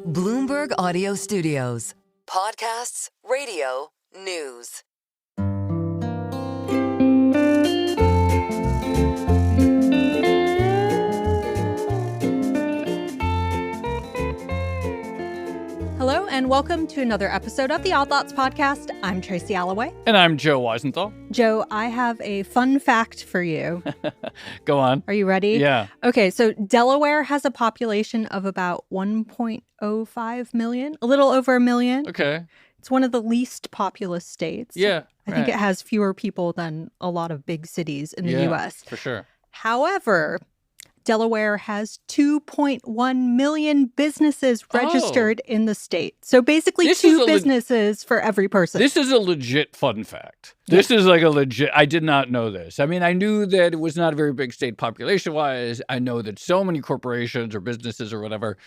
Bloomberg Audio Studios. Podcasts, radio, news. Hello, and welcome to another episode of the Odd Lots podcast. I'm Tracy Alloway. And I'm Joe Weisenthal. Joe, I have a fun fact for you. Go on. Are you ready? Yeah. Okay, so Delaware has a population of about 1.05 million, a little over a million. Okay. It's one of the least populous states. Yeah. I think it has fewer people than a lot of big cities in the U.S. For sure. However, Delaware has 2.1 million businesses registered in the state. So basically two businesses for every person. This is a legit fun fact. This is like a legit, I did not know this. I mean, I knew that it was not a very big state population-wise. I know that so many corporations or businesses or whatever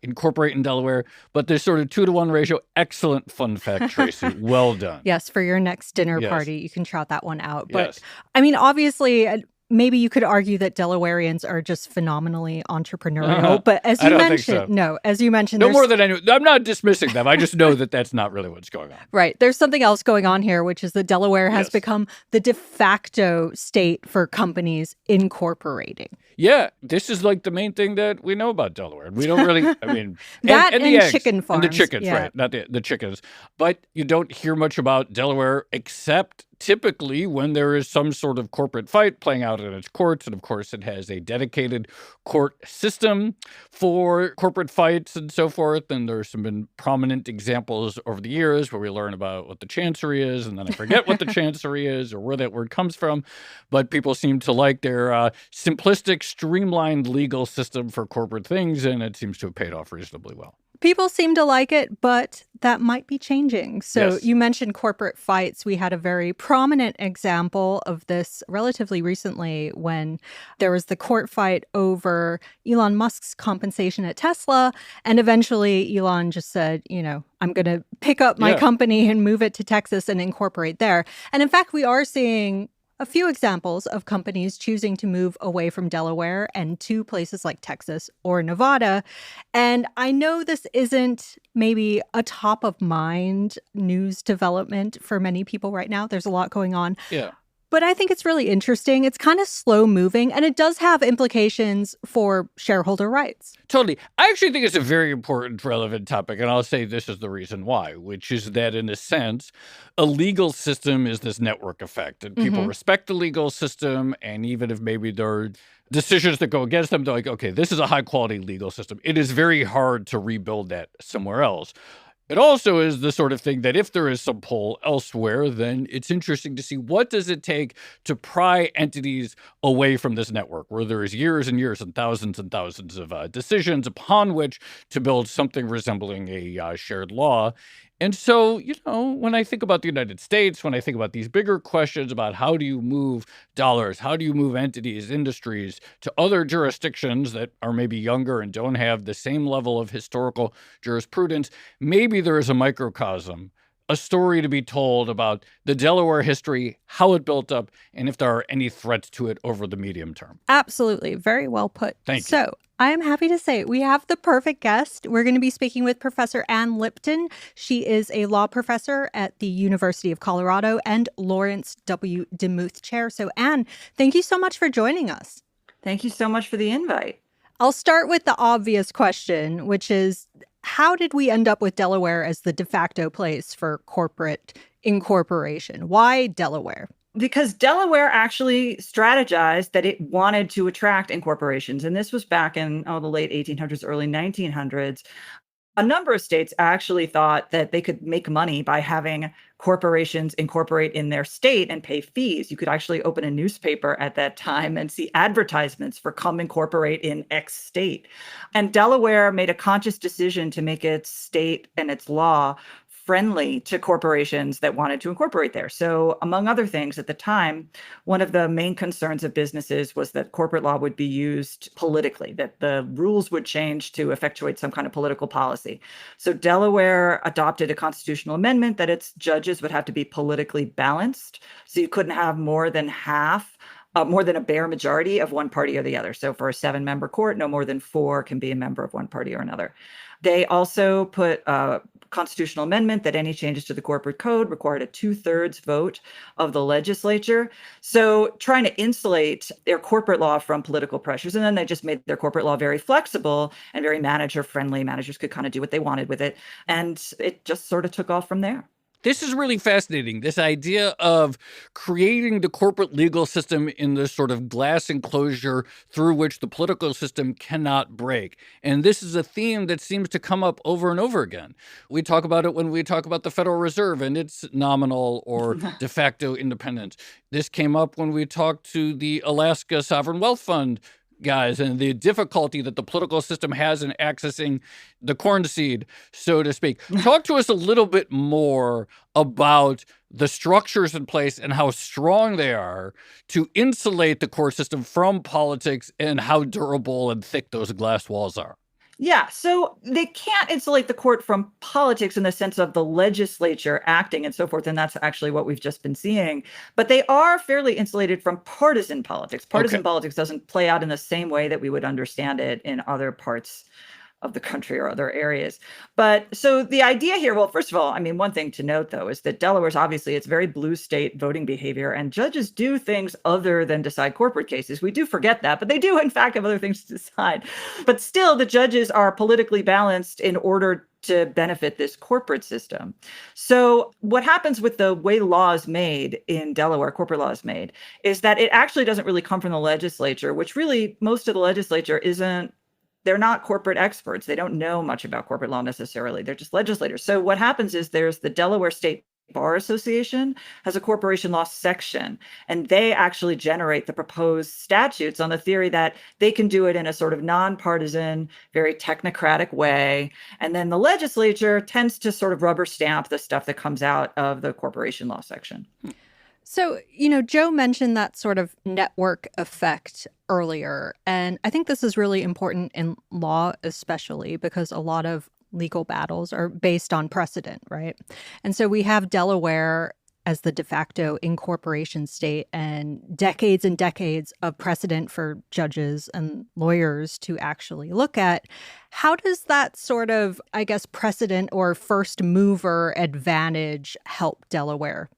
incorporate in Delaware, but this sort of 2-to-1 ratio, excellent fun fact, Tracy. Well done. Yes, for your next dinner party, you can trot that one out. But Yes. I mean, obviously, maybe you could argue that Delawareans are just phenomenally entrepreneurial, but as you mentioned, No more than I knew. I'm not dismissing them. I just know that that's not really what's going on. Right. There's something else going on here, which is that Delaware has become the de facto state for companies incorporating. Yeah, this is like the main thing that we know about Delaware. We don't really, I mean, that and and the eggs, chicken farms. and the chickens, right? Not the chickens, but you don't hear much about Delaware except typically when there is some sort of corporate fight playing out in its courts. And of course, it has a dedicated court system for corporate fights and so forth. And there's some been prominent examples over the years where we learn about what the Chancery is, and then I forget what the Chancery is or where that word comes from. But people seem to like their simplistic, streamlined legal system for corporate things, and it seems to have paid off reasonably well. People seem to like it, but that might be changing. So you mentioned corporate fights. We had a very prominent example of this relatively recently when there was the court fight over Elon Musk's compensation at Tesla. And eventually Elon just said, you know, I'm going to pick up my company and move it to Texas and incorporate there. And in fact, we are seeing a few examples of companies choosing to move away from Delaware and to places like Texas or Nevada. And I know this isn't maybe a top of mind news development for many people right now. There's a lot going on. Yeah. But I think it's really interesting. It's kind of slow moving, and it does have implications for shareholder rights. Totally. I actually think it's a very important, relevant topic, and I'll say this is the reason why, which is that in a sense, a legal system is this network effect, and people respect the legal system, and even if maybe there are decisions that go against them, they're like, okay, this is a high-quality legal system. It is very hard to rebuild that somewhere else. It also is the sort of thing that if there is some pull elsewhere, then it's interesting to see what does it take to pry entities away from this network where there is years and years and thousands of decisions upon which to build something resembling a shared law. And so, you know, when I think about the United States, when I think about these bigger questions about how do you move dollars, how do you move entities, industries to other jurisdictions that are maybe younger and don't have the same level of historical jurisprudence, maybe there is a microcosm, a story to be told about the Delaware history, how it built up, and if there are any threats to it over the medium term. Absolutely. Very well put. Thank you. So I am happy to say we have the perfect guest. We're going to be speaking with Professor Ann Lipton. She is a law professor at the University of Colorado and Lawrence W. Demuth Chair. So Ann, thank you so much for joining us. Thank you so much for the invite. I'll start with the obvious question, which is, how did we end up with Delaware as the de facto place for corporate incorporation? Why Delaware? Because Delaware actually strategized that it wanted to attract incorporations. And this was back in the late 1800s, early 1900s. A number of states actually thought that they could make money by having corporations incorporate in their state and pay fees. You could actually open a newspaper at that time and see advertisements for come incorporate in X state. And Delaware made a conscious decision to make its state and its law friendly to corporations that wanted to incorporate there. So among other things, at the time, one of the main concerns of businesses was that corporate law would be used politically, that the rules would change to effectuate some kind of political policy. So Delaware adopted a constitutional amendment that its judges would have to be politically balanced. So you couldn't have more than half more than a bare majority of one party or the other. So for a 7-member court, no more than 4 can be a member of one party or another. They also put a constitutional amendment that any changes to the corporate code required a 2/3 vote of the legislature. So trying to insulate their corporate law from political pressures. And then they just made their corporate law very flexible and very manager friendly. Managers could kind of do what they wanted with it. And it just sort of took off from there. This is really fascinating, this idea of creating the corporate legal system in this sort of glass enclosure through which the political system cannot break. And this is a theme that seems to come up over and over again. We talk about it when we talk about the Federal Reserve and its nominal or de facto independence. This came up when we talked to the Alaska Sovereign Wealth Fund guys and the difficulty that the political system has in accessing the corn seed, so to speak. Talk to us a little bit more about the structures in place and how strong they are to insulate the court system from politics and how durable and thick those glass walls are. Yeah, so they can't insulate the court from politics in the sense of the legislature acting and so forth. And that's actually what we've just been seeing. But they are fairly insulated from partisan politics. Partisan politics doesn't play out in the same way that we would understand it in other parts of the country or other areas. But so the idea here, well, first of all, I mean, one thing to note, though, is that Delaware's obviously it's very blue state voting behavior, and judges do things other than decide corporate cases. We do forget that, but they do, in fact, have other things to decide. But still, the judges are politically balanced in order to benefit this corporate system. So what happens with the way law is made in Delaware, corporate law is made, is that it actually doesn't really come from the legislature, which really most of the legislature isn't. They're not corporate experts. They don't know much about corporate law necessarily. They're just legislators. So what happens is there's the Delaware State Bar Association has a corporation law section, and they actually generate the proposed statutes on the theory that they can do it in a sort of nonpartisan, very technocratic way. And then the legislature tends to sort of rubber stamp the stuff that comes out of the corporation law section. So, Joe mentioned that sort of network effect earlier. And I think this is really important in law, especially because a lot of legal battles are based on precedent, right? And so we have Delaware as the de facto incorporation state and decades of precedent for judges and lawyers to actually look at. How does that sort of, I guess, precedent or first mover advantage help Delaware?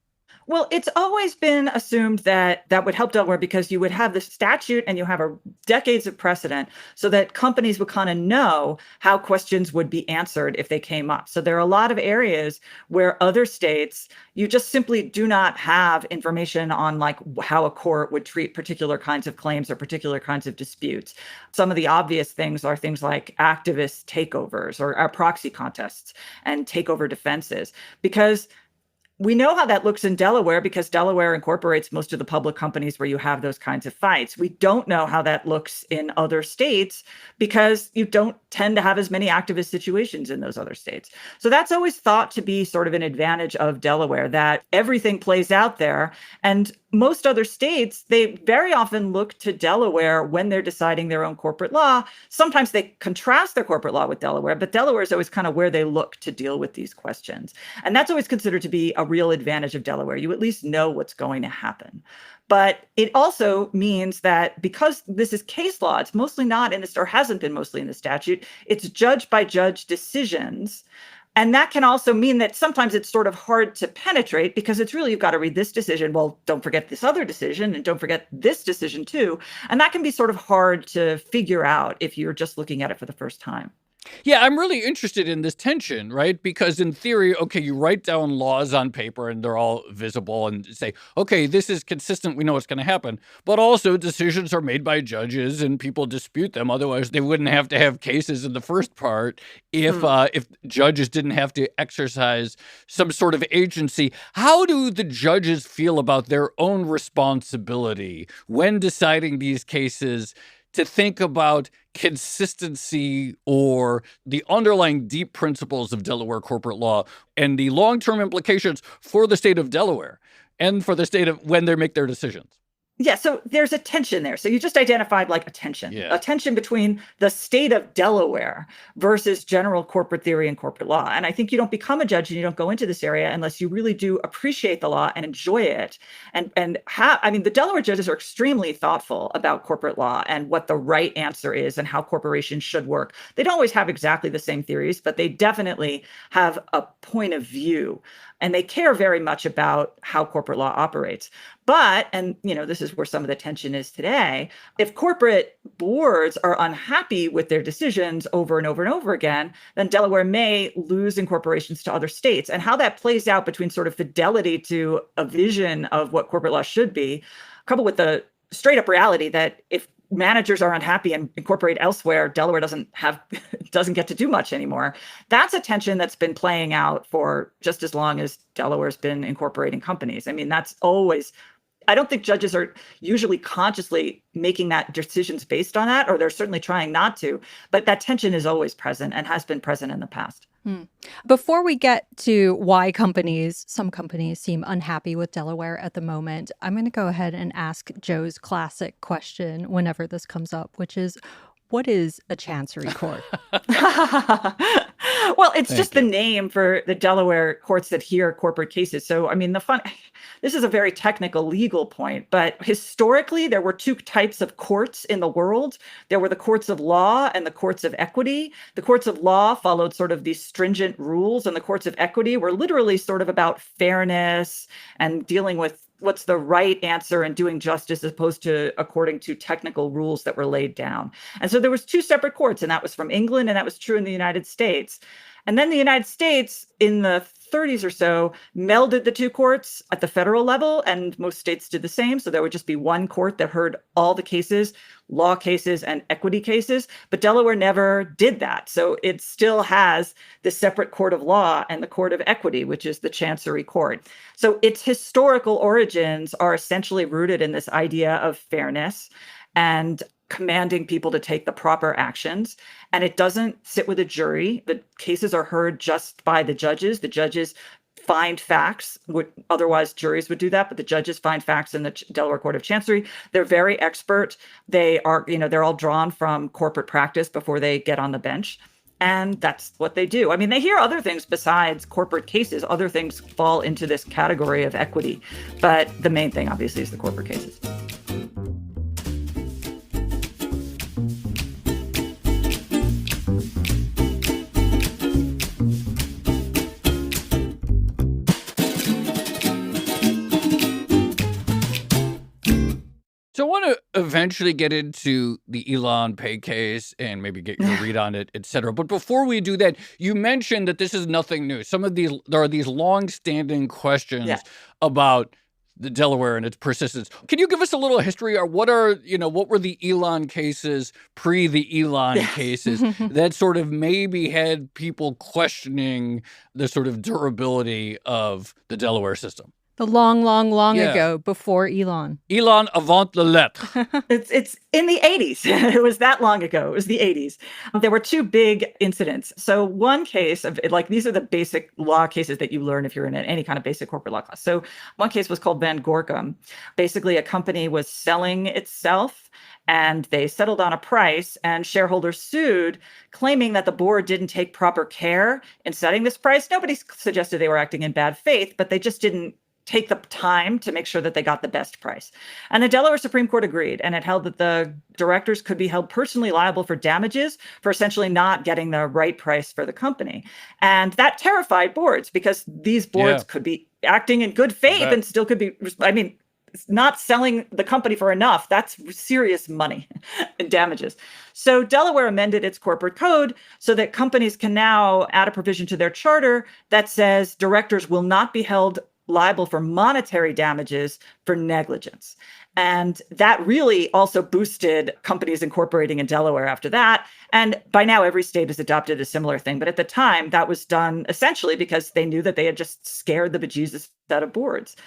Well, it's always been assumed that that would help Delaware because you would have the statute and you have decades of precedent so that companies would kind of know how questions would be answered if they came up. So there are a lot of areas where other states, you just simply do not have information on like how a court would treat particular kinds of claims or particular kinds of disputes. Some of the obvious things are things like activist takeovers or proxy contests and takeover defenses, because we know how that looks in Delaware because Delaware incorporates most of the public companies where you have those kinds of fights. We don't know how that looks in other states because you don't tend to have as many activist situations in those other states. So that's always thought to be sort of an advantage of Delaware, that everything plays out there. And most other states, they very often look to Delaware when they're deciding their own corporate law. Sometimes they contrast their corporate law with Delaware, but Delaware is always kind of where they look to deal with these questions. And that's always considered to be a real advantage of Delaware. You at least know what's going to happen. But it also means that because this is case law, it's mostly not in this, or hasn't been mostly in the statute, it's judge by judge decisions. And that can also mean that sometimes it's sort of hard to penetrate because it's really, you've got to read this decision. Well, don't forget this other decision and don't forget this decision too. And that can be sort of hard to figure out if you're just looking at it for the first time. Yeah, I'm really interested in this tension, right? Because in theory, okay, you write down laws on paper and they're all visible and say, okay, this is consistent. We know what's going to happen. But also decisions are made by judges and people dispute them. Otherwise, they wouldn't have to have cases in the first part if judges didn't have to exercise some sort of agency. How do the judges feel about their own responsibility when deciding these cases to think about consistency or the underlying deep principles of Delaware corporate law and the long-term implications for the state of Delaware and for the state of when they make their decisions? Yeah, so there's a tension there. So you just identified like a tension between the state of Delaware versus general corporate theory and corporate law. And I think you don't become a judge and you don't go into this area unless you really do appreciate the law and enjoy it. I mean, the Delaware judges are extremely thoughtful about corporate law and what the right answer is and how corporations should work. They don't always have exactly the same theories, but they definitely have a point of view. And they care very much about how corporate law operates. But, and this is where some of the tension is today, if corporate boards are unhappy with their decisions over and over and over again, then Delaware may lose incorporations to other states. And how that plays out between sort of fidelity to a vision of what corporate law should be, coupled with the straight up reality that if managers are unhappy and incorporate elsewhere, Delaware doesn't get to do much anymore. That's a tension that's been playing out for just as long as Delaware's been incorporating companies. I mean, that's always, I don't think judges are usually consciously making that decisions based on that, or they're certainly trying not to, but that tension is always present and has been present in the past. Before we get to why some companies seem unhappy with Delaware at the moment, I'm going to go ahead and ask Joe's classic question whenever this comes up, which is, what is a Chancery Court? Well, it's just the name for the Delaware courts that hear corporate cases. So, I mean, this is a very technical legal point, but historically, there were two types of courts in the world. There were the courts of law and the courts of equity. The courts of law followed sort of these stringent rules, and the courts of equity were literally sort of about fairness and dealing with what's the right answer and doing justice as opposed to according to technical rules that were laid down. And so there was two separate courts, and that was from England, and that was true in the United States. And then the United States in the 30s or so melded the two courts at the federal level, and most states did the same. So there would just be one court that heard all the cases, law cases and equity cases, but Delaware never did that. So it still has the separate court of law and the court of equity, which is the Chancery Court. So its historical origins are essentially rooted in this idea of fairness and commanding people to take the proper actions. And it doesn't sit with a jury. The cases are heard just by the judges. The judges find facts. Otherwise, juries would do that, but the judges find facts in the Delaware Court of Chancery. They're very expert. They are, they're all drawn from corporate practice before they get on the bench. And that's what they do. I mean, they hear other things besides corporate cases. Other things fall into this category of equity. But the main thing, obviously, is the corporate cases. So I want to eventually get into the Elon pay case and maybe get your read on it, et cetera. But before we do that, you mentioned that this is nothing new. There are these long-standing questions about the Delaware and its persistence. Can you give us a little history? Or what were the Elon cases pre the Elon cases that sort of maybe had people questioning the sort of durability of the Delaware system? The long ago, before Elon. Elon avant la lettre. It's in the 80s. It was that long ago. It was the 80s. There were two big incidents. So one case of these are the basic law cases that you learn if you're in any kind of basic corporate law class. So one case was called Van Gorkum. Basically, a company was selling itself and they settled on a price, and shareholders sued, claiming that the board didn't take proper care in setting this price. Nobody suggested they were acting in bad faith, but they just didn't take the time to make sure that they got the best price. And the Delaware Supreme Court agreed, and it held that the directors could be held personally liable for damages for essentially not getting the right price for the company. And that terrified boards because these boards could be acting in good faith and still could be, not selling the company for enough. That's serious money in damages. So Delaware amended its corporate code so that companies can now add a provision to their charter that says directors will not be held liable for monetary damages for negligence. And that really also boosted companies incorporating in Delaware after that. And by now, every state has adopted a similar thing. But at the time, that was done essentially because they knew that they had just scared the bejesus out of boards.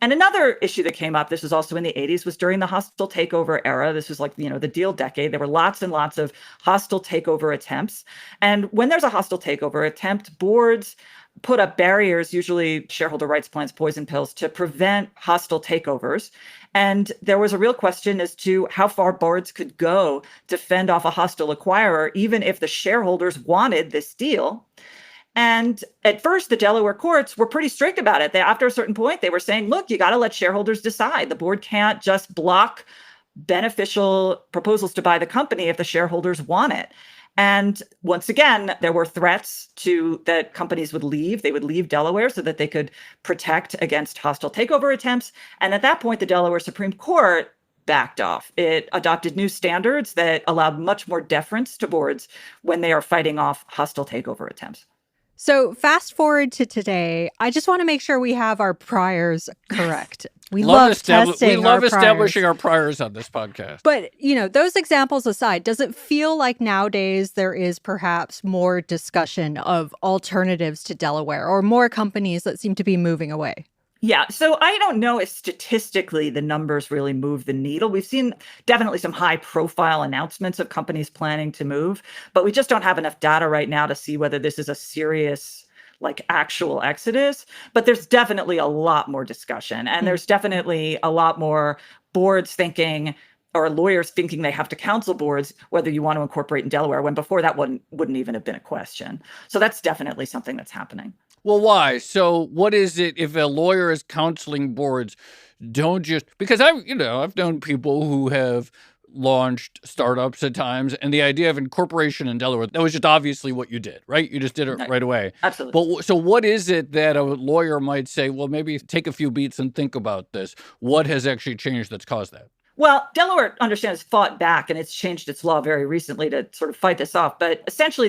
And another issue that came up, this was also in the 80s, was during the hostile takeover era. This was the deal decade. There were lots and lots of hostile takeover attempts. And when there's a hostile takeover attempt, boards put up barriers, usually shareholder rights plans, poison pills, to prevent hostile takeovers. And there was a real question as to how far boards could go to fend off a hostile acquirer, even if the shareholders wanted this deal. And at first, the Delaware courts were pretty strict about it. After a certain point, they were saying, look, you got to let shareholders decide. The board can't just block beneficial proposals to buy the company if the shareholders want it. And once again, there were threats that companies would leave. They would leave Delaware so that they could protect against hostile takeover attempts. And at that point, the Delaware Supreme Court backed off. It adopted new standards that allowed much more deference to boards when they are fighting off hostile takeover attempts. So fast forward to today, I just want to make sure we have our priors correct. We love establishing our priors on this podcast. But, those examples aside, does it feel like nowadays there is perhaps more discussion of alternatives to Delaware or more companies that seem to be moving away? Yeah, so I don't know if statistically the numbers really move the needle. We've seen definitely some high-profile announcements of companies planning to move, but we just don't have enough data right now to see whether this is a serious, actual exodus. But there's definitely a lot more discussion, and there's definitely a lot more boards thinking or lawyers thinking they have to counsel boards whether you want to incorporate in Delaware, when before that wouldn't even have been a question. So that's definitely something that's happening. Well, why? So what is it if a lawyer is counseling boards? Don't just because I've known people who have launched startups at times, and the idea of incorporation in Delaware, that was just obviously what you did, right? You just did it right away. Absolutely. But so what is it that a lawyer might say, well, maybe take a few beats and think about this? What has actually changed that's caused that? Well, Delaware, understands, fought back, and it's changed its law very recently to sort of fight this off. But essentially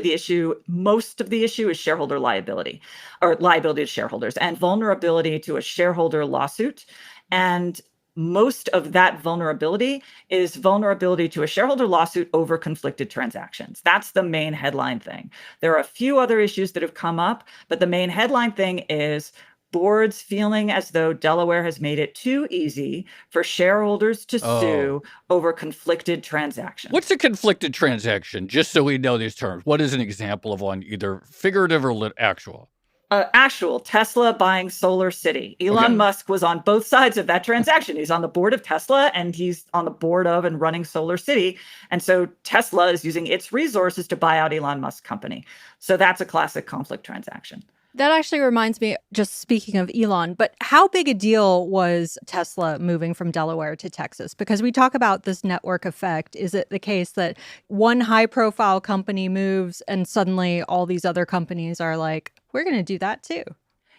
most of the issue is shareholder liability, or liability to shareholders, and vulnerability to a shareholder lawsuit. And most of that vulnerability is vulnerability to a shareholder lawsuit over conflicted transactions. That's the main headline thing. There are a few other issues that have come up, but the main headline thing is boards feeling as though Delaware has made it too easy for shareholders to sue over conflicted transactions. What's a conflicted transaction? Just so we know these terms. What is an example of one, either figurative or actual? Actual, Tesla buying Solar City. Elon Musk was on both sides of that transaction. He's on the board of Tesla, and he's on the board of and running Solar City. And so Tesla is using its resources to buy out Elon Musk's company. So that's a classic conflict transaction. That actually reminds me, just speaking of Elon, but how big a deal was Tesla moving from Delaware to Texas? Because we talk about this network effect. Is it the case that one high-profile company moves and suddenly all these other companies are like, we're going to do that too?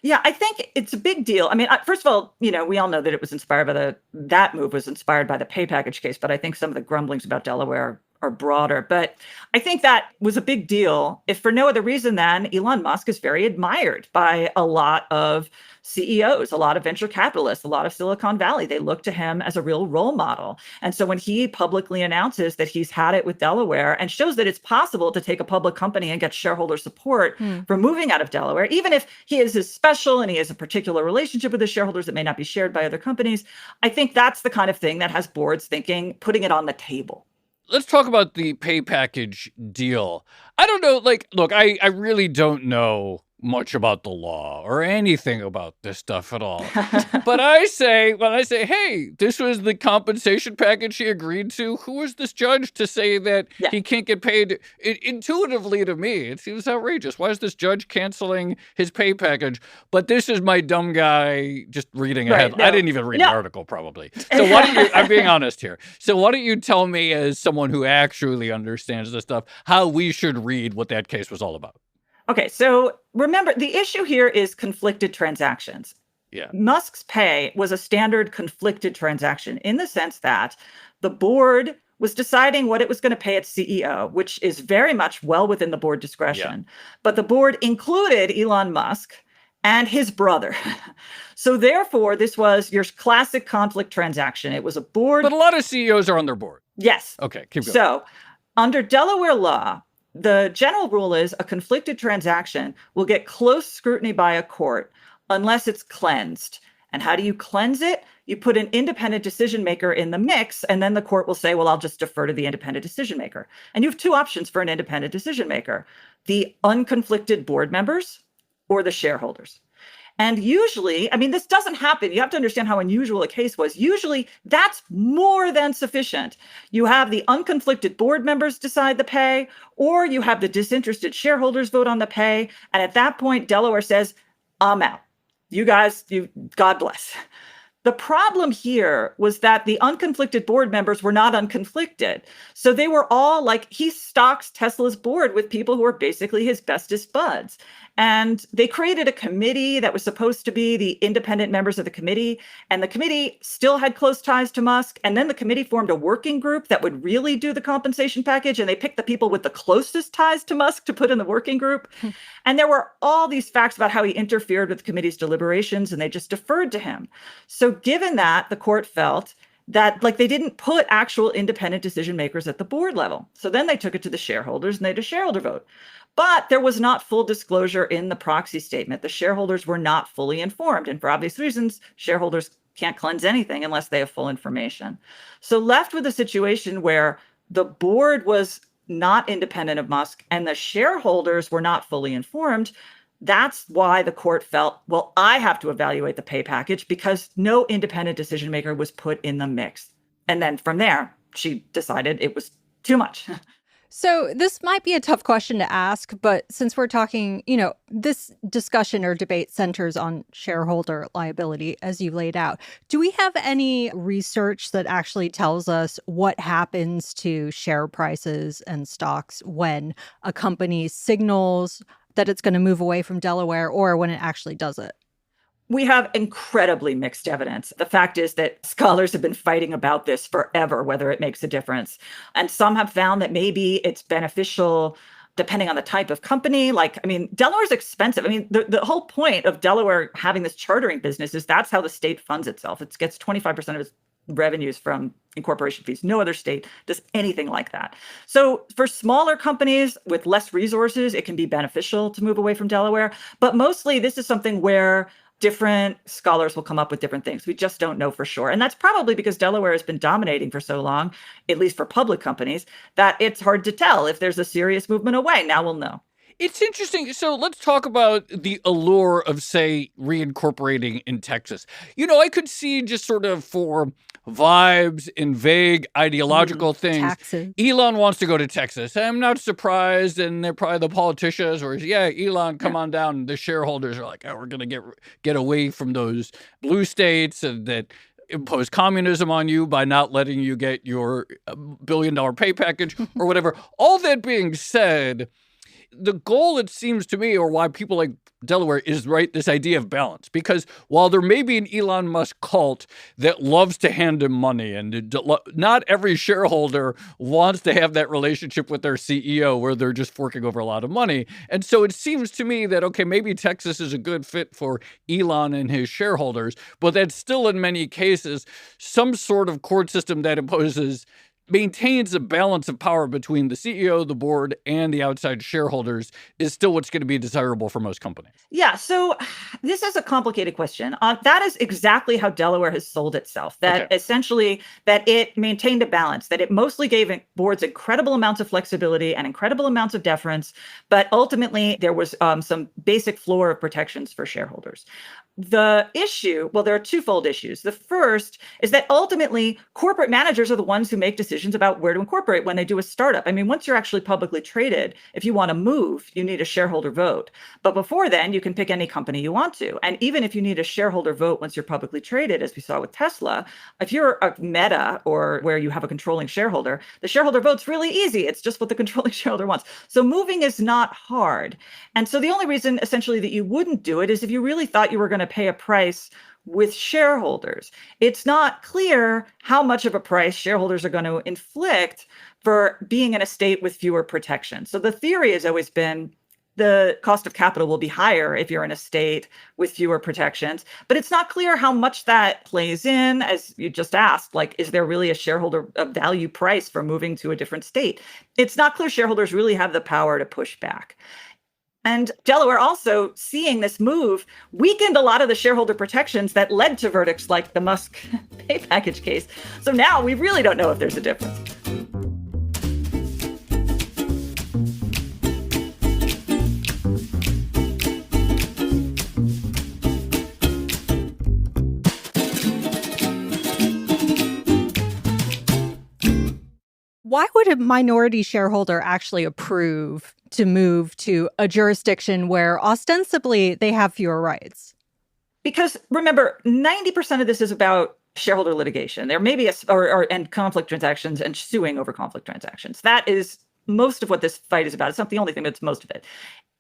Yeah, I think it's a big deal. I mean, first of all, we all know that it was inspired by that move was inspired by the pay package case, but I think some of the grumblings about Delaware are broader. But I think that was a big deal, if for no other reason than Elon Musk is very admired by a lot of CEOs, a lot of venture capitalists, a lot of Silicon Valley. They look to him as a real role model. And so when he publicly announces that he's had it with Delaware and shows that it's possible to take a public company and get shareholder support for moving out of Delaware, even if he is special and he has a particular relationship with his shareholders that may not be shared by other companies, I think that's the kind of thing that has boards thinking, putting it on the table. Let's talk about the pay package deal. I don't know, look, I really don't know much about the law or anything about this stuff at all. But when I say, hey, this was the compensation package he agreed to, who was this judge to say that he can't get paid? Intuitively to me, it seems outrageous. Why is this judge canceling his pay package? But this is my dumb guy just reading ahead. I didn't even read the article, probably. So why don't you, I'm being honest here. So why don't you tell me, as someone who actually understands this stuff, how we should read what that case was all about? Okay, so remember, the issue here is conflicted transactions. Yeah. Musk's pay was a standard conflicted transaction in the sense that the board was deciding what it was going to pay its CEO, which is very much well within the board discretion. But the board included Elon Musk and his brother. So therefore, this was your classic conflict transaction. It was a board. But a lot of CEOs are on their board. Yes. Okay, keep going. So under Delaware law, the general rule is a conflicted transaction will get close scrutiny by a court unless it's cleansed. And how do you cleanse it? You put an independent decision maker in the mix, and then the court will say, well, I'll just defer to the independent decision maker. And you have two options for an independent decision maker: the unconflicted board members or the shareholders. And usually, I mean, this doesn't happen. You have to understand how unusual a case was. Usually, that's more than sufficient. You have the unconflicted board members decide the pay, or you have the disinterested shareholders vote on the pay. And at that point, Delaware says, I'm out. You guys, God bless. The problem here was that the unconflicted board members were not unconflicted. So they were all like, he stocks Tesla's board with people who are basically his bestest buds. And they created a committee that was supposed to be the independent members of the committee. And the committee still had close ties to Musk. And then the committee formed a working group that would really do the compensation package. And they picked the people with the closest ties to Musk to put in the working group. And there were all these facts about how he interfered with the committee's deliberations, and they just deferred to him. So given that, the court felt that they didn't put actual independent decision makers at the board level. So then they took it to the shareholders and they had a shareholder vote. But there was not full disclosure in the proxy statement. The shareholders were not fully informed. And for obvious reasons, shareholders can't cleanse anything unless they have full information. So left with a situation where the board was not independent of Musk and the shareholders were not fully informed, that's why the court felt, well, I have to evaluate the pay package because no independent decision maker was put in the mix. And then from there, she decided it was too much. So this might be a tough question to ask, but since we're talking, this discussion or debate centers on shareholder liability, as you laid out, do we have any research that actually tells us what happens to share prices and stocks when a company signals that it's going to move away from Delaware or when it actually does it? We have incredibly mixed evidence. The fact is that scholars have been fighting about this forever, whether it makes a difference. And some have found that maybe it's beneficial depending on the type of company. Delaware's expensive. The whole point of Delaware having this chartering business is that's how the state funds itself. It gets 25% of its revenues from incorporation fees. No other state does anything like that. So for smaller companies with less resources, it can be beneficial to move away from Delaware. But mostly this is something where different scholars will come up with different things. We just don't know for sure. And that's probably because Delaware has been dominating for so long, at least for public companies, that it's hard to tell if there's a serious movement away. Now we'll know. It's interesting. So let's talk about the allure of, say, reincorporating in Texas. I could see just sort of for vibes and vague ideological things. Taxes. Elon wants to go to Texas. I'm not surprised. And they're probably the politicians or, Elon, come on down. The shareholders are like, we're going to get away from those blue states that impose communism on you by not letting you get your $1 billion pay package or whatever. All that being said, the goal, it seems to me, or why people like Delaware is this idea of balance. Because while there may be an Elon Musk cult that loves to hand him money, and not every shareholder wants to have that relationship with their CEO where they're just forking over a lot of money. And so it seems to me that, okay, maybe Texas is a good fit for Elon and his shareholders, but that's still in many cases some sort of court system that maintains a balance of power between the CEO, the board, and the outside shareholders is still what's going to be desirable for most companies. Yeah, so this is a complicated question. That is exactly how Delaware has sold itself, that essentially that it maintained a balance, that it mostly gave boards incredible amounts of flexibility and incredible amounts of deference, but ultimately there was some basic floor of protections for shareholders. The issue, well, there are twofold issues. The first is that ultimately corporate managers are the ones who make decisions about where to incorporate when they do a startup. Once you're actually publicly traded, if you want to move, you need a shareholder vote. But before then, you can pick any company you want to. And even if you need a shareholder vote once you're publicly traded, as we saw with Tesla, if you're a Meta or where you have a controlling shareholder, the shareholder vote's really easy. It's just what the controlling shareholder wants. So moving is not hard. And so the only reason essentially that you wouldn't do it is if you really thought you were going to pay a price with shareholders. It's not clear how much of a price shareholders are going to inflict for being in a state with fewer protections. So the theory has always been the cost of capital will be higher if you're in a state with fewer protections, but it's not clear how much that plays in, as you just asked, is there really a shareholder value price for moving to a different state? It's not clear shareholders really have the power to push back. And Delaware also, seeing this move, weakened a lot of the shareholder protections that led to verdicts like the Musk pay package case. So now we really don't know if there's a difference. would a minority shareholder actually approve to move to a jurisdiction where ostensibly they have fewer rights? Because remember, 90% of this is about shareholder litigation. There may be and conflict transactions and suing over conflict transactions. That is most of what this fight is about. It's not the only thing, but it's most of it.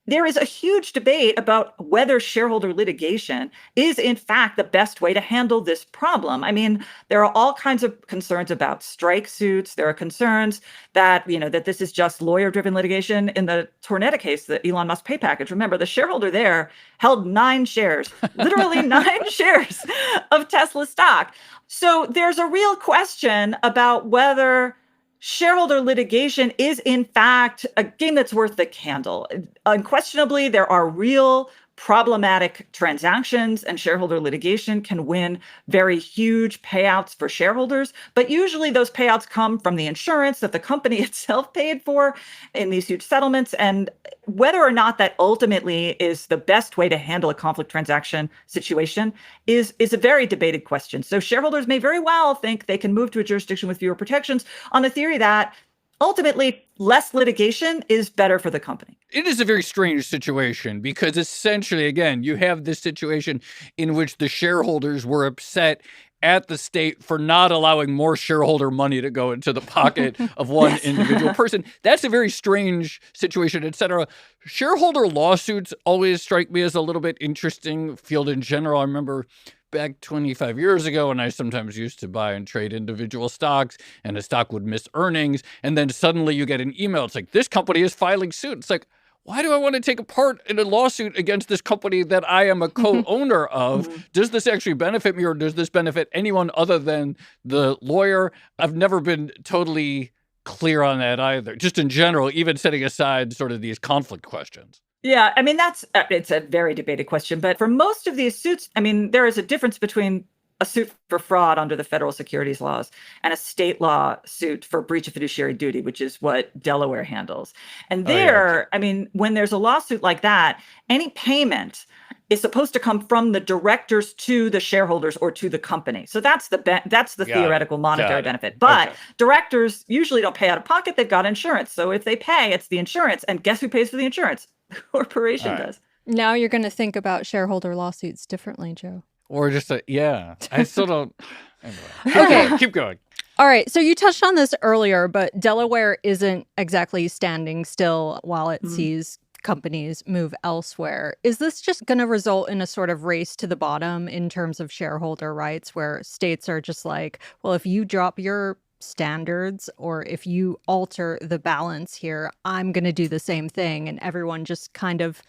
There is a huge debate about whether shareholder litigation is, in fact, the best way to handle this problem. I mean, there are all kinds of concerns about strike suits. There are concerns that, that this is just lawyer-driven litigation. In the Tornetta case, the Elon Musk pay package, remember, the shareholder there held 9 shares, literally 9 shares of Tesla stock. So there's a real question about whether shareholder litigation is, in fact, a game that's worth the candle. Unquestionably, there are real problematic transactions, and shareholder litigation can win very huge payouts for shareholders. But usually those payouts come from the insurance that the company itself paid for in these huge settlements. And whether or not that ultimately is the best way to handle a conflict transaction situation is a very debated question. So shareholders may very well think they can move to a jurisdiction with fewer protections on the theory that ultimately, less litigation is better for the company. It is a very strange situation because essentially, again, you have this situation in which the shareholders were upset at the state for not allowing more shareholder money to go into the pocket of one individual person. That's a very strange situation, et cetera. Shareholder lawsuits always strike me as a little bit interesting field in general. I remember back 25 years ago, and I sometimes used to buy and trade individual stocks, and a stock would miss earnings, and then suddenly you get an email. It's like, this company is filing suit. It's like, why do I want to take a part in a lawsuit against this company that I am a co-owner of? Does this actually benefit me, or does this benefit anyone other than the lawyer? I've never been totally clear on that either, just in general, even setting aside sort of these conflict questions. Yeah, I mean, it's a very debated question. But for most of these suits, I mean, there is a difference between a suit for fraud under the federal securities laws and a state law suit for breach of fiduciary duty, which is what Delaware handles. And I mean, when there's a lawsuit like that, any payment is supposed to come from the directors to the shareholders or to the company. So that's the theoretical monetary benefit. But directors usually don't pay out of pocket. They've got insurance. So if they pay, it's the insurance. And guess who pays for the insurance? The corporation does. Now you're going to think about shareholder lawsuits differently, Joe. Or just I still don't. Anyway. Okay, keep going. All right. So you touched on this earlier, but Delaware isn't exactly standing still while it sees companies move elsewhere. Is this just going to result in a sort of race to the bottom in terms of shareholder rights, where states are just like, well, if you drop your standards or if you alter the balance here, I'm going to do the same thing, and everyone just kind of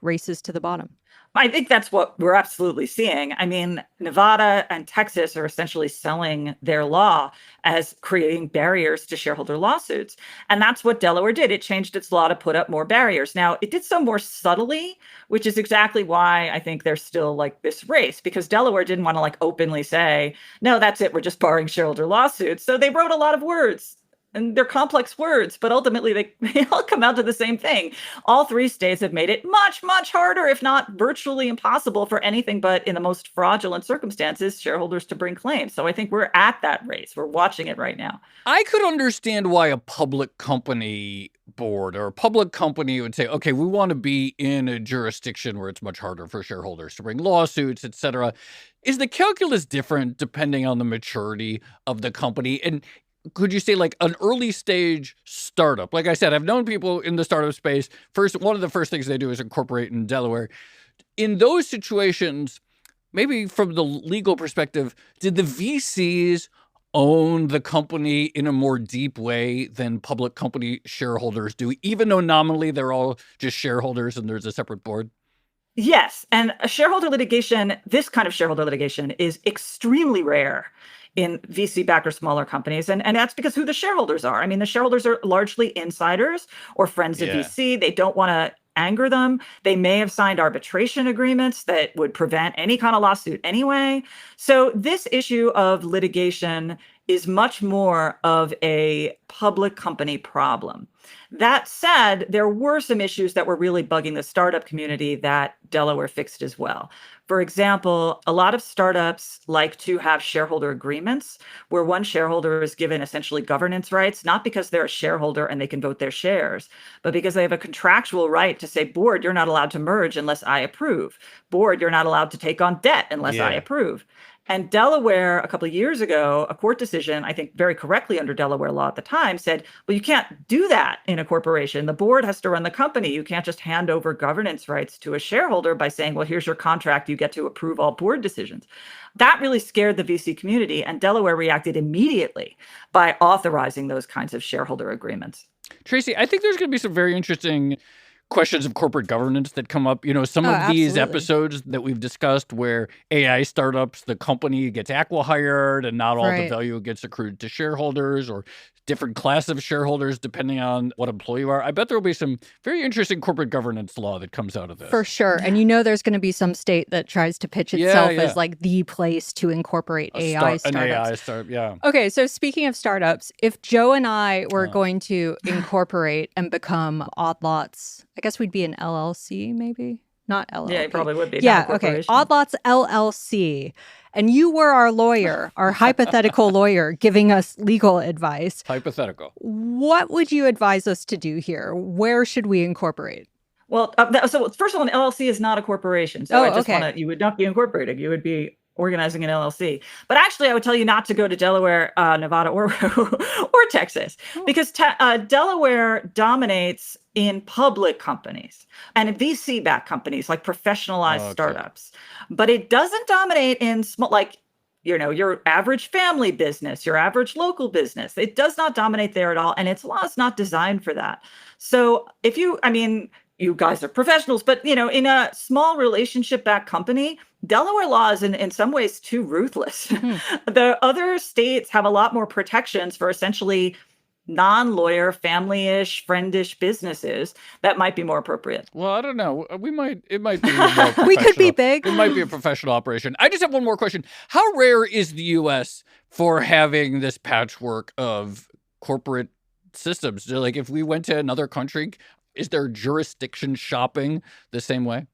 races to the bottom? I think that's what we're absolutely seeing. I mean, Nevada and Texas are essentially selling their law as creating barriers to shareholder lawsuits. And that's what Delaware did. It changed its law to put up more barriers. Now, it did so more subtly, which is exactly why I think there's still like this race, because Delaware didn't want to like openly say, no, that's it, we're just barring shareholder lawsuits. So they wrote a lot of words. And they're complex words, but ultimately they all come out to the same thing. All 3 states have made it much, much harder, if not virtually impossible, for anything but in the most fraudulent circumstances, shareholders to bring claims. So I think we're at that race. We're watching it right now. I could understand why a public company board or a public company would say, okay, we want to be in a jurisdiction where it's much harder for shareholders to bring lawsuits, et cetera. Is the calculus different depending on the maturity of the company? And could you say like an early stage startup? Like I said, I've known people in the startup space. One of the first things they do is incorporate in Delaware. In those situations, maybe from the legal perspective, did the VCs own the company in a more deep way than public company shareholders do, even though nominally they're all just shareholders and there's a separate board? Yes. And this kind of shareholder litigation is extremely rare in VC-backed or smaller companies. And that's because who the shareholders are. I mean, the shareholders are largely insiders or friends of VC. They don't want to anger them. They may have signed arbitration agreements that would prevent any kind of lawsuit anyway. So this issue of litigation is much more of a public company problem. That said, there were some issues that were really bugging the startup community that Delaware fixed as well. For example, a lot of startups like to have shareholder agreements where one shareholder is given essentially governance rights, not because they're a shareholder and they can vote their shares, but because they have a contractual right to say, board, you're not allowed to merge unless I approve. Board, you're not allowed to take on debt unless I approve. And Delaware, a couple of years ago, a court decision, I think very correctly under Delaware law at the time, said, well, you can't do that in a corporation. The board has to run the company. You can't just hand over governance rights to a shareholder by saying, well, here's your contract. You get to approve all board decisions. That really scared the VC community, and Delaware reacted immediately by authorizing those kinds of shareholder agreements. Tracy, I think there's going to be some very interesting questions of corporate governance that come up. Some of these episodes that we've discussed where AI startups, the company gets acqui-hired and not all the value gets accrued to shareholders, or different class of shareholders depending on what employee you are. I bet there will be some very interesting corporate governance law that comes out of this. For sure. And there's going to be some state that tries to pitch itself as like the place to incorporate AI startups. An AI startup, Okay, so speaking of startups, if Joe and I were going to incorporate and become Odd Lots, I guess we'd be an LLC maybe? Not LLC. Yeah, it probably would be. Yeah, okay. Odd Lots LLC. And you were our lawyer, our hypothetical lawyer, giving us legal advice. Hypothetical. What would you advise us to do here? Where should we incorporate? Well, so first of all, an LLC is not a corporation. So I just want to, you would not be incorporating. You would be organizing an LLC. But actually, I would tell you not to go to Delaware, Nevada, or Texas, because Delaware dominates in public companies and in VC-backed companies, like professionalized startups. But it doesn't dominate in small, like, your average family business, your average local business. It does not dominate there at all. And its law is not designed for that. So you guys are professionals, but, in a small relationship-backed company, Delaware law is in some ways too ruthless. The other states have a lot more protections for essentially non-lawyer, family-ish, friendish businesses that might be more appropriate. Well, I don't know. It might be more professional. We could be big. It might be a professional operation. I just have one more question. How rare is the U.S. for having this patchwork of corporate systems? Like, if we went to another country, is there jurisdiction shopping the same way?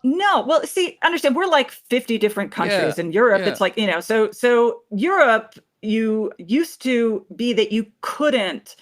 No. Well, see, understand, we're like 50 different countries. In Europe, it's like, so Europe, you used to be that you couldn't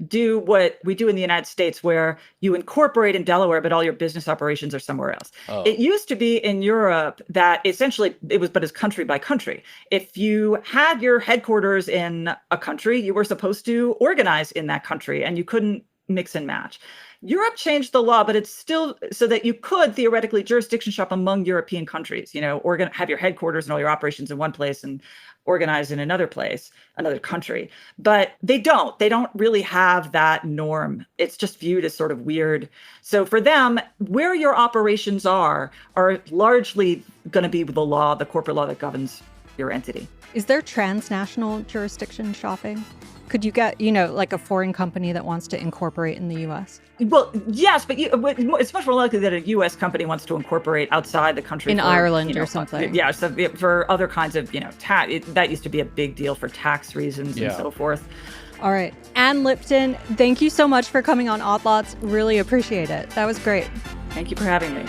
do what we do in the United States, where you incorporate in Delaware, but all your business operations are somewhere else. It used to be in Europe that essentially it's country by country. If you had your headquarters in a country, you were supposed to organize in that country, and you couldn't mix and match. Europe changed the law, but it's still so that you could theoretically jurisdiction shop among European countries, have your headquarters and all your operations in one place and organize in another place, another country. But they don't really have that norm. It's just viewed as sort of weird. So for them, where your operations are largely going to be the law, the corporate law that governs your entity. Is there transnational jurisdiction shopping? Could you get, like a foreign company that wants to incorporate in the U.S.? Well, yes, but it's much more likely that a U.S. company wants to incorporate outside the country. In Ireland or something. Yeah, so for other kinds of, tax, that used to be a big deal for tax reasons and so forth. All right. Ann Lipton, thank you so much for coming on Odd Lots. Really appreciate it. That was great. Thank you for having me.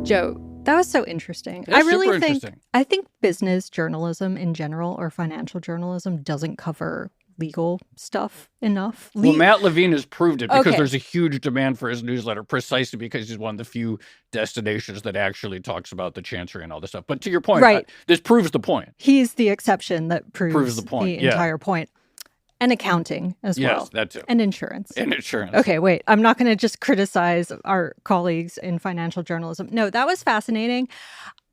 Joe, that was so interesting. That's super interesting. I think business journalism in general, or financial journalism, doesn't cover legal stuff enough. Well, Matt Levine has proved it because there's a huge demand for his newsletter, precisely because he's one of the few destinations that actually talks about the Chancery and all this stuff. But to your point, this proves the point. He's the exception that proves the point. The entire point. And accounting as well. Yes, that too. And insurance. Okay, wait. I'm not going to just criticize our colleagues in financial journalism. No, that was fascinating.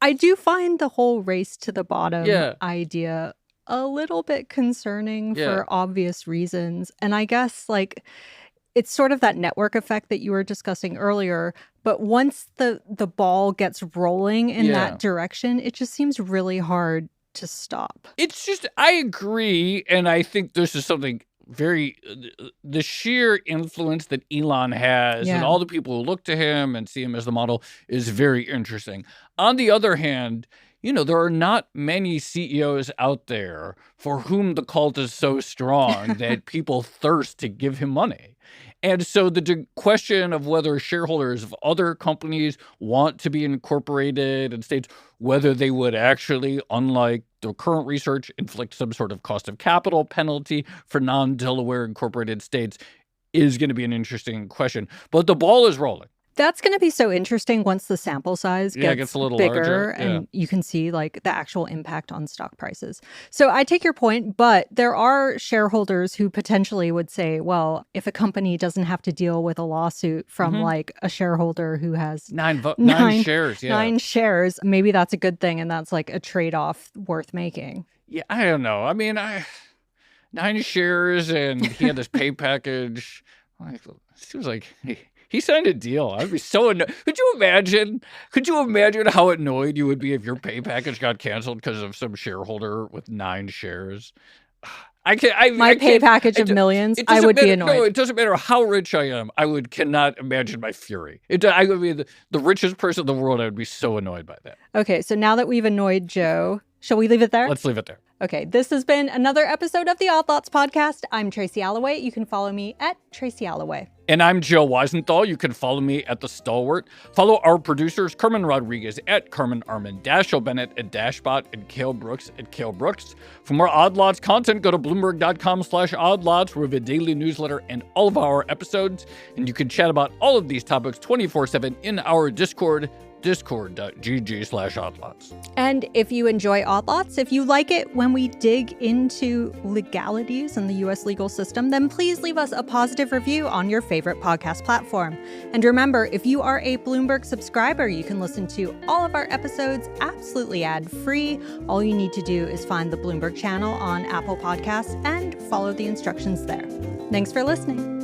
I do find the whole race to the bottom idea a little bit concerning for obvious reasons. And I guess, it's sort of that network effect that you were discussing earlier. But once the ball gets rolling in that direction, it just seems really hard to stop. It's just, I agree, and I think this is something the sheer influence that Elon has and all the people who look to him and see him as the model is very interesting. On the other hand, there are not many CEOs out there for whom the cult is so strong that people thirst to give him money. And so the question of whether shareholders of other companies want to be incorporated in states, whether they would actually, unlike the current research, inflict some sort of cost of capital penalty for non-Delaware incorporated states is going to be an interesting question. But the ball is rolling. That's going to be so interesting once the sample size gets a little bigger larger, and you can see like the actual impact on stock prices. So I take your point, but there are shareholders who potentially would say, well, if a company doesn't have to deal with a lawsuit from like a shareholder who has nine shares, 9 shares, maybe that's a good thing and that's like a trade-off worth making. Yeah, I don't know. I mean, 9 shares and he had this pay package. Like, it seems like he signed a deal. I'd be so annoyed. Could you imagine how annoyed you would be if your pay package got canceled because of some shareholder with 9 shares? My pay package of millions, I would be annoyed. No, it doesn't matter how rich I am. I cannot imagine my fury. I would be the richest person in the world. I would be so annoyed by that. Okay, so now that we've annoyed Joe, shall we leave it there? Let's leave it there. Okay, this has been another episode of the Odd Lots podcast. I'm Tracy Alloway. You can follow me at Tracy Alloway. And I'm Joe Weisenthal. You can follow me at The Stalwart. Follow our producers, Carmen Rodriguez at Carmen Armin, Dashiell Bennett at Dashbot, and Cale Brooks at Cale Brooks. For more Odd Lots content, go to Bloomberg.com/oddlots. We have a daily newsletter and all of our episodes. And you can chat about all of these topics 24/7 in our Discord, discord.gg/oddlots. And if you enjoy Odd Lots, if you like it when we dig into legalities in the U.S. legal system, then please leave us a positive review on your favorite podcast platform. And remember, if you are a Bloomberg subscriber, you can listen to all of our episodes absolutely ad-free. All you need to do is find the Bloomberg channel on Apple Podcasts and follow the instructions there. Thanks for listening.